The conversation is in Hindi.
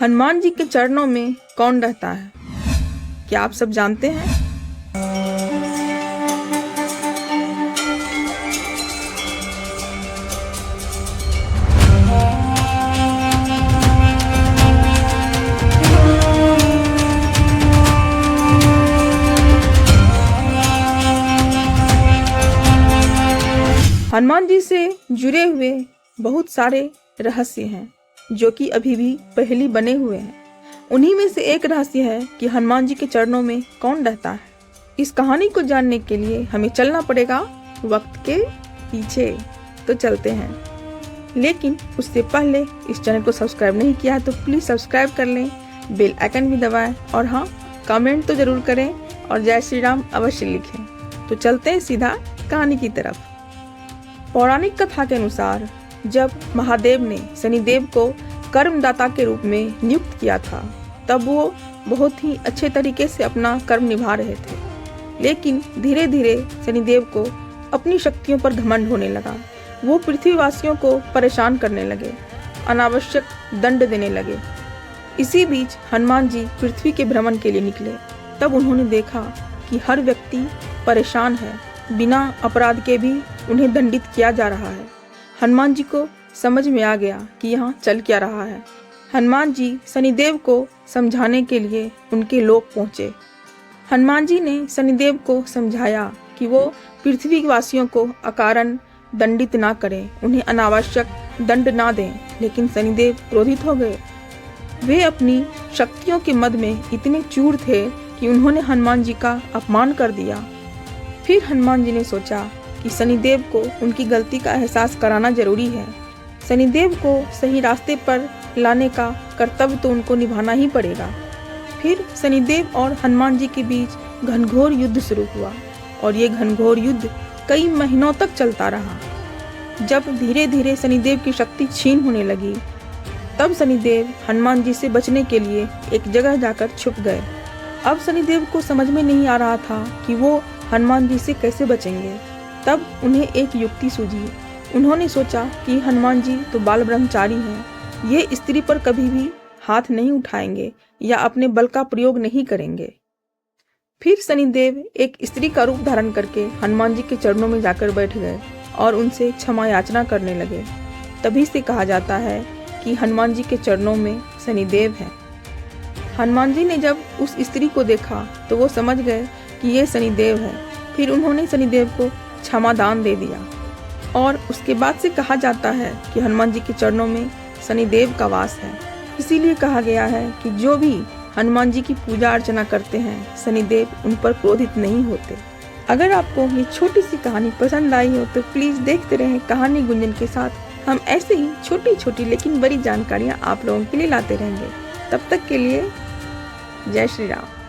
हनुमान जी के चरणों में कौन रहता है? क्या आप सब जानते हैं? हनुमान जी से जुड़े हुए बहुत सारे रहस्य हैं जो कि अभी भी पहेली बने हुए हैं। उन्हीं में से एक रहस्य है कि हनुमान जी के चरणों में कौन रहता है। इस कहानी को जानने के लिए हमें चलना पड़ेगा वक्त के पीछे। तो चलते हैं, लेकिन उससे पहले इस चैनल को सब्सक्राइब नहीं किया है तो प्लीज़ सब्सक्राइब कर लें, बेल आइकन भी दबाएं और हाँ, कमेंट तो ज़रूर करें और जय श्री राम अवश्य लिखें। तो चलते हैं सीधा कहानी की तरफ। पौराणिक कथा के अनुसार जब महादेव ने शनिदेव को कर्मदाता के रूप में नियुक्त किया था, तब वो बहुत ही अच्छे तरीके से अपना कर्म निभा रहे थे। लेकिन धीरे धीरे शनिदेव को अपनी शक्तियों पर घमंड होने लगा। वो पृथ्वीवासियों को परेशान करने लगे, अनावश्यक दंड देने लगे। इसी बीच हनुमान जी पृथ्वी के भ्रमण के लिए निकले। तब उन्होंने देखा कि हर व्यक्ति परेशान है, बिना अपराध के भी उन्हें दंडित किया जा रहा है। हनुमान जी को समझ में आ गया कि यहाँ चल क्या रहा है। हनुमान जी शनिदेव को समझाने के लिए उनके लोक पहुँचे। हनुमान जी ने शनिदेव को समझाया कि वो पृथ्वीवासियों को अकारण दंडित ना करें, उन्हें अनावश्यक दंड ना दें। लेकिन शनिदेव क्रोधित हो गए। वे अपनी शक्तियों के मद में इतने चूर थे कि उन्होंने हनुमान जी का अपमान कर दिया। फिर हनुमान जी ने सोचा कि शनिदेव को उनकी गलती का एहसास कराना जरूरी है। शनिदेव को सही रास्ते पर लाने का कर्तव्य तो उनको निभाना ही पड़ेगा। फिर शनिदेव और हनुमान जी के बीच घनघोर युद्ध शुरू हुआ और ये घनघोर युद्ध कई महीनों तक चलता रहा। जब धीरे धीरे शनिदेव की शक्ति क्षीण होने लगी, तब शनिदेव हनुमान जी से बचने के लिए एक जगह जाकर छुप गए। अब शनिदेव को समझ में नहीं आ रहा था कि वो हनुमान जी से कैसे बचेंगे। तब उन्हें एक युक्ति सूझी। उन्होंने सोचा कि हनुमान जी तो बाल ब्रह्मचारी हैं, ये स्त्री पर कभी भी हाथ नहीं उठाएंगे या अपने बल का प्रयोग नहीं करेंगे। फिर शनिदेव एक स्त्री का रूप धारण करके हनुमान जी के चरणों में जाकर बैठ गए और उनसे क्षमा याचना करने लगे। तभी से कहा जाता है कि हनुमान जी के चरणों में शनिदेव है। हनुमान जी ने जब उस स्त्री को देखा तो वो समझ गए कि ये शनिदेव है। फिर उन्होंने शनिदेव को क्षमादान दे दिया और उसके बाद से कहा जाता है कि हनुमान जी के चरणों में शनिदेव का वास है। इसीलिए कहा गया है कि जो भी हनुमान जी की पूजा अर्चना करते हैं, शनिदेव उन पर क्रोधित नहीं होते। अगर आपको ये छोटी सी कहानी पसंद आई हो तो प्लीज़ देखते रहें कहानी गुंजन के साथ। हम ऐसे ही छोटी छोटी लेकिन बड़ी जानकारियाँ आप लोगों के लिए लाते रहेंगे। तब तक के लिए जय श्री राम।